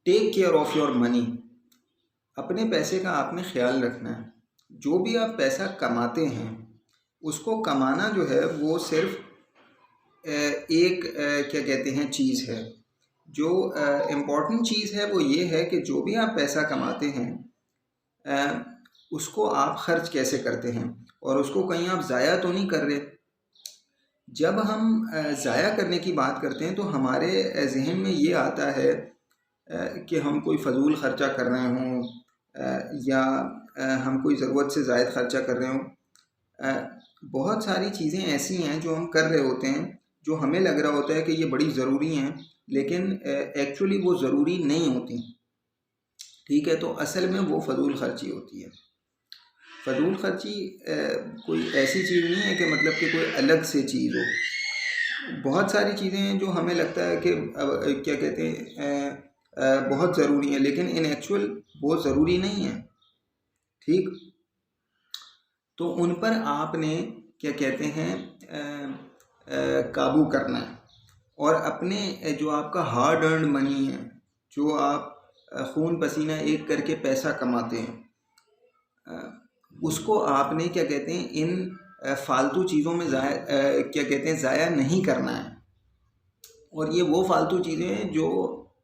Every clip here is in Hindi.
Take care of your money. अपने पैसे का आपने ख्याल रखना है। जो भी आप पैसा कमाते हैं उसको कमाना जो है वो सिर्फ एक क्या कहते हैं चीज़ है। जो इम्पॉर्टेंट चीज़ है वो ये है कि जो भी आप पैसा कमाते हैं उसको आप खर्च कैसे करते हैं और उसको कहीं आप ज़ाया तो नहीं कर रहे। जब हम ज़ाया करने की बात करते हैं तो हमारे ज़हन में ये आता है कि हम कोई फ़जूल ख़र्चा कर रहे हों या हम कोई ज़रूरत से ज़ायद ख़र्चा कर रहे हों। बहुत सारी चीज़ें ऐसी हैं जो हम कर रहे होते हैं जो हमें लग रहा होता है कि ये बड़ी ज़रूरी हैं, लेकिन एक्चुअली वो ज़रूरी नहीं होती। ठीक है, तो असल में वो फ़जूल ख़र्ची होती है। फ़जूल ख़र्ची कोई ऐसी चीज़ नहीं है कि मतलब कि कोई अलग से चीज़ हो। बहुत सारी चीज़ें हैं जो हमें लगता है कि क्या कहते हैं बहुत ज़रूरी है, लेकिन इन एक्चुअल वो ज़रूरी नहीं है। ठीक, तो उन पर आपने क्या कहते हैं काबू करना है और अपने जो आपका हार्ड अर्न मनी है, जो आप खून पसीना एक करके पैसा कमाते हैं, उसको आपने क्या कहते हैं इन फालतू चीज़ों में क्या कहते हैं ज़ाया नहीं करना है। और ये वो फालतू चीज़ें हैं जो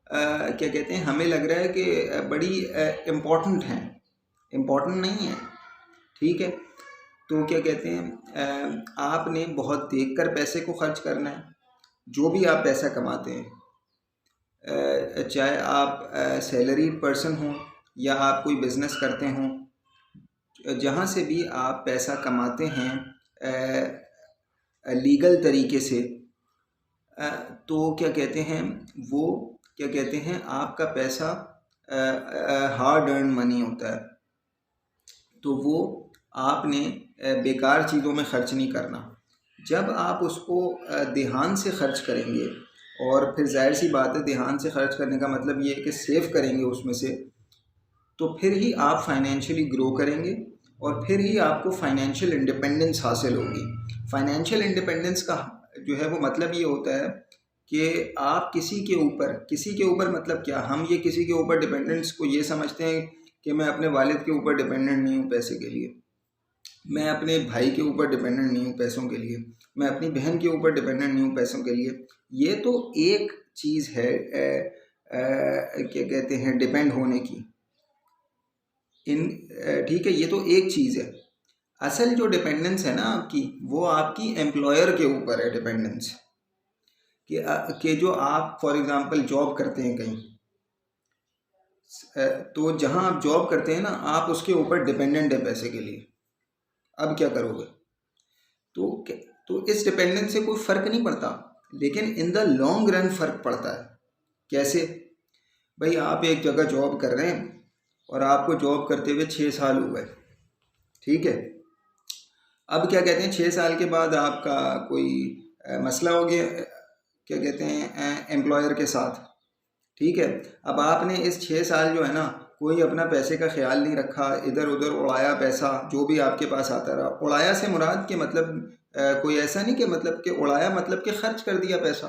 क्या कहते हैं हमें लग रहा है कि बड़ी इम्पोर्टेंट हैं, इम्पोर्टेंट नहीं है। ठीक है, तो क्या कहते हैं आपने बहुत देखकर पैसे को खर्च करना है। जो भी आप पैसा कमाते हैं, चाहे आप सैलरी पर्सन हों या आप कोई बिज़नेस करते हों, जहाँ से भी आप पैसा कमाते हैं लीगल तरीके से, तो क्या कहते हैं वो क्या कहते हैं आपका पैसा हार्ड अर्न मनी होता है। तो वो आपने बेकार चीज़ों में ख़र्च नहीं करना। जब आप उसको ध्यान से खर्च करेंगे, और फिर जाहिर सी बात है ध्यान से खर्च करने का मतलब ये है कि सेव करेंगे उसमें से, तो फिर ही आप फाइनेंशियली ग्रो करेंगे और फिर ही आपको फाइनेंशियल इंडिपेंडेंस हासिल होगी। फाइनेंशियल इंडिपेंडेंस का जो है वो मतलब ये होता है कि आप किसी के ऊपर मतलब क्या, हम ये किसी के ऊपर डिपेंडेंस को ये समझते हैं कि मैं अपने वालिद के ऊपर डिपेंडेंट नहीं हूँ पैसे के लिए, मैं अपने भाई के ऊपर डिपेंडेंट नहीं हूँ पैसों के लिए, मैं अपनी बहन के ऊपर डिपेंडेंट नहीं हूँ पैसों के लिए। ये तो एक चीज़ है क्या कहते हैं डिपेंड होने की। ठीक है, ये तो एक चीज़ है। असल जो डिपेंडेंस है ना आपकी, वो आपकी एम्प्लॉयर के ऊपर है डिपेंडेंस। कि जो आप फॉर एग्ज़ाम्पल जॉब करते हैं कहीं, तो जहाँ आप जॉब करते हैं ना, आप उसके ऊपर डिपेंडेंट है पैसे के लिए। अब क्या करोगे? तो इस डिपेंडेंस से कोई फ़र्क नहीं पड़ता, लेकिन इन द लॉन्ग रन फ़र्क पड़ता है। कैसे? भाई आप एक जगह जॉब कर रहे हैं और आपको जॉब करते हुए 6 साल हो गए। ठीक है, अब क्या कहते हैं 6 साल के बाद आपका कोई मसला हो गया, क्या कहते हैं एम्प्लॉयर के साथ। ठीक है, अब आपने इस 6 साल जो है ना, कोई अपना पैसे का ख्याल नहीं रखा, इधर उधर उड़ाया पैसा, जो भी आपके पास आता रहा। उड़ाया से मुराद के मतलब कोई ऐसा नहीं कि मतलब कि उड़ाया मतलब कि खर्च कर दिया पैसा,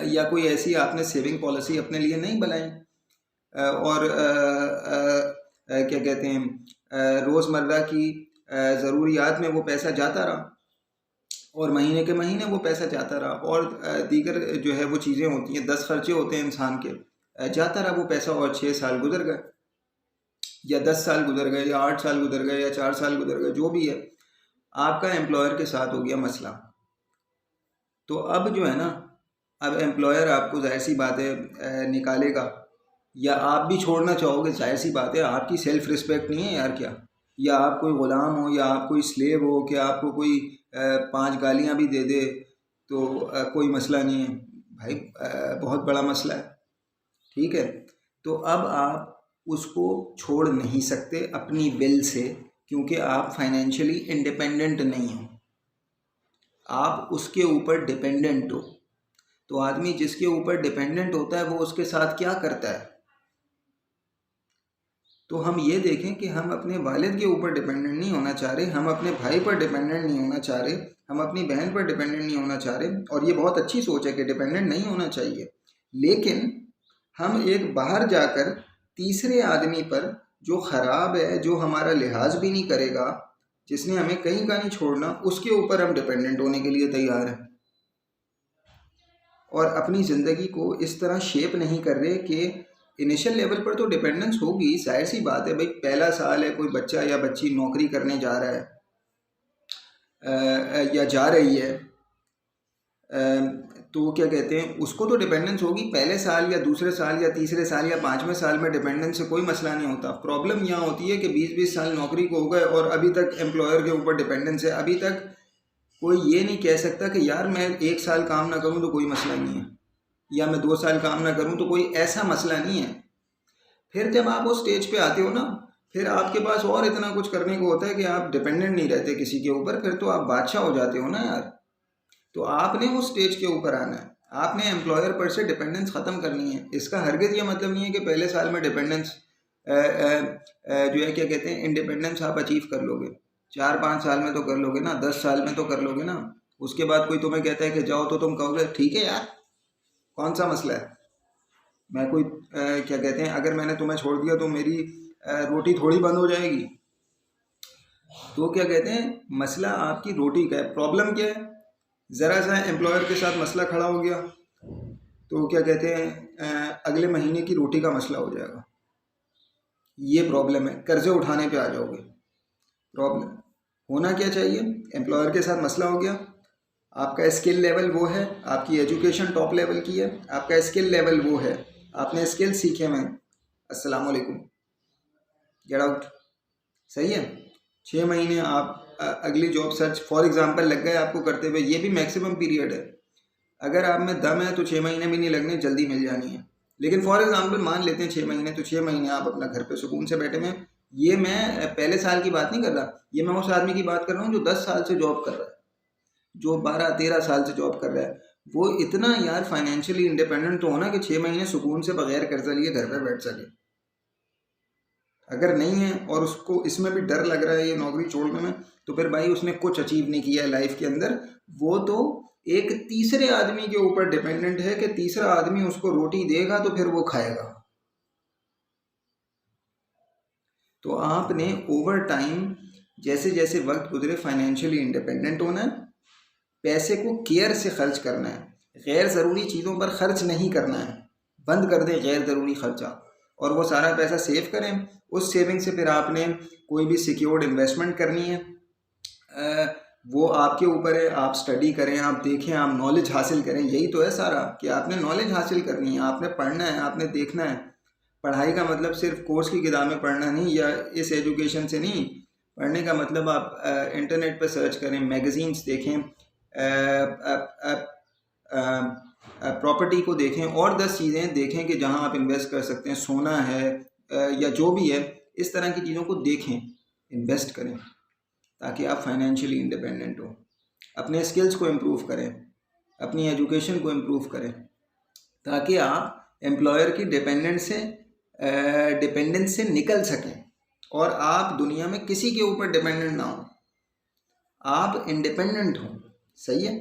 या कोई ऐसी आपने सेविंग पॉलिसी अपने लिए नहीं बनाई, और क्या कहते हैं रोज़मर्रा की ज़रूरियात में वो पैसा जाता रहा, और महीने के महीने वो पैसा जाता रहा, और दीगर जो है वो चीज़ें होती हैं, 10 खर्चे होते हैं इंसान के, जाता रहा वो पैसा, और 6 साल गुजर गए, या 10 साल गुजर गए, या 8 साल गुजर गए, या 4 साल गुजर गए, जो भी है। आपका एम्प्लॉयर के साथ हो गया मसला। तो अब जो है ना, अब एम्प्लॉयर आपको जाहिर सी बात है निकालेगा, या आप भी छोड़ना चाहोगे, जाहिर सी बात है। आपकी सेल्फ रिस्पेक्ट नहीं है यार क्या? या आप कोई ग़ुलाम हो, या आप कोई स्लेव हो कि आपको कोई 5 गालियाँ भी दे दे तो कोई मसला नहीं है भाई, बहुत बड़ा मसला है। ठीक है, तो अब आप उसको छोड़ नहीं सकते अपनी विल से, क्योंकि आप फाइनेंशियली इंडिपेंडेंट नहीं हो, आप उसके ऊपर डिपेंडेंट हो। तो आदमी जिसके ऊपर डिपेंडेंट होता है वो उसके साथ क्या करता है? तो हम ये देखें कि हम अपने वालिद के ऊपर डिपेंडेंट नहीं होना चाह रहे, हम अपने भाई पर डिपेंडेंट नहीं होना चाह रहे, हम अपनी बहन पर डिपेंडेंट नहीं होना चाह रहे। और ये बहुत अच्छी सोच है कि डिपेंडेंट नहीं होना चाहिए, लेकिन हम एक बाहर जाकर तीसरे आदमी पर जो ख़राब है, जो हमारा लिहाज भी नहीं करेगा, जिसने हमें कहीं का नहीं छोड़ना, उसके ऊपर हम डिपेंडेंट होने के लिए तैयार हैं और अपनी ज़िंदगी को इस तरह शेप नहीं कर रहे कि इनिशियल लेवल पर तो डिपेंडेंस होगी, जाहिर सी बात है भाई। पहला साल है, कोई बच्चा या बच्ची नौकरी करने जा रहा है या जा रही है, तो क्या कहते हैं, उसको तो डिपेंडेंस होगी। पहले साल या दूसरे साल या तीसरे साल या 5वें साल में डिपेंडेंस से कोई मसला नहीं होता। प्रॉब्लम यहाँ होती है कि 20-20 साल नौकरी को हो गए और अभी तक एम्प्लॉयर के ऊपर डिपेंडेंस है। अभी तक कोई ये नहीं कह सकता कि यार मैं 1 साल काम ना करूँ तो कोई मसला नहीं है, या मैं 2 साल काम ना करूँ तो कोई ऐसा मसला नहीं है। फिर जब आप उस स्टेज पे आते हो ना, फिर आपके पास और इतना कुछ करने को होता है कि आप डिपेंडेंट नहीं रहते किसी के ऊपर, फिर तो आप बादशाह हो जाते हो ना यार। तो आपने उस स्टेज के ऊपर आना है, आपने एम्प्लॉयर पर से डिपेंडेंस ख़त्म करनी है। इसका हरगिज़ ये मतलब नहीं है कि पहले साल में डिपेंडेंस जो है क्या कहते हैं, इंडिपेंडेंस आप अचीव कर लोगे। 4-5 साल में तो कर लोगे ना, 10 साल में तो कर लोगे ना। उसके बाद कोई तुम्हें कहता है कि जाओ, तो तुम कहोगे ठीक है यार, कौन सा मसला है, मैं कोई क्या कहते हैं, अगर मैंने तुम्हें छोड़ दिया तो मेरी रोटी थोड़ी बंद हो जाएगी। तो क्या कहते हैं, मसला आपकी रोटी का है। प्रॉब्लम क्या है, ज़रा सा एम्प्लॉयर के साथ मसला खड़ा हो गया तो क्या कहते हैं, अगले महीने की रोटी का मसला हो जाएगा। ये प्रॉब्लम है, कर्जे उठाने पे आ जाओगे। प्रॉब्लम होना क्या चाहिए, एम्प्लॉयर के साथ मसला हो गया, आपका स्किल लेवल वो है, आपकी एजुकेशन टॉप लेवल की है, आपका स्किल लेवल वो है, आपने स्किल सीखे हैं, अस्सलाम वालेकुम, गेट आउट। सही है। 6 महीने आप अगली जॉब सर्च फॉर एग्जांपल लग गए आपको करते हुए, ये भी मैक्सिमम पीरियड है। अगर आप में दम है तो 6 महीने भी नहीं लगने, जल्दी मिल जानी है। लेकिन फॉर एग्जांपल मान लेते हैं 6 महीने, तो 6 महीने आप अपना घर पे सुकून से बैठे हुए। ये मैं पहले साल की बात नहीं कर रहा, ये मैं उस आदमी की बात कर रहा हूँ जो 10 साल से जॉब कर रहा है, जो 12-13 साल से जॉब कर रहा है। वो इतना यार फाइनेंशियली इंडिपेंडेंट तो होना कि 6 महीने सुकून से बगैर कर्जा लिए घर पर बैठ सके। अगर नहीं है और उसको इसमें भी डर लग रहा है ये नौकरी छोड़ने में, तो फिर भाई उसने कुछ अचीव नहीं किया है लाइफ के अंदर। वो तो एक तीसरे आदमी के ऊपर डिपेंडेंट है कि तीसरा आदमी उसको रोटी देगा तो फिर वो खाएगा। तो आपने ओवर टाइम जैसे जैसे वक्त गुजरे फाइनेंशियली इंडिपेंडेंट होना है, पैसे को केयर से खर्च करना है, गैर ज़रूरी चीज़ों पर खर्च नहीं करना है, बंद कर दें गैर ज़रूरी खर्चा और वो सारा पैसा सेव करें। उस सेविंग से फिर आपने कोई भी सिक्योर्ड इन्वेस्टमेंट करनी है, वो आपके ऊपर है। आप स्टडी करें, आप देखें, आप नॉलेज हासिल करें। यही तो है सारा कि आपने नॉलेज हासिल करनी है, आपने पढ़ना है, आपने देखना है। पढ़ाई का मतलब सिर्फ कोर्स की किताबें पढ़ना नहीं, या इस एजुकेशन से नहीं। पढ़ने का मतलब आप इंटरनेट पर सर्च करें, मैगज़ीन्स देखें, प्रॉपर्टी को देखें और 10 चीज़ें देखें कि जहां आप इन्वेस्ट कर सकते हैं। सोना है या जो भी है, इस तरह की चीज़ों को देखें, इन्वेस्ट करें ताकि आप फाइनेंशियली इंडिपेंडेंट हो। अपने स्किल्स को इम्प्रूव करें, अपनी एजुकेशन को इम्प्रूव करें ताकि आप एम्प्लॉयर की डिपेंडेंस से निकल सकें और आप दुनिया में किसी के ऊपर डिपेंडेंट ना हो, आप इंडिपेंडेंट हो। सही है।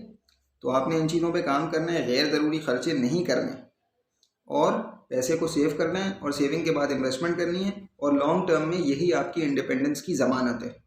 तो आपने इन चीज़ों पे काम करना है, गैर ज़रूरी खर्चे नहीं करने और पैसे को सेव करना है और सेविंग के बाद इन्वेस्टमेंट करनी है और लॉन्ग टर्म में यही आपकी इंडिपेंडेंस की ज़मानत है।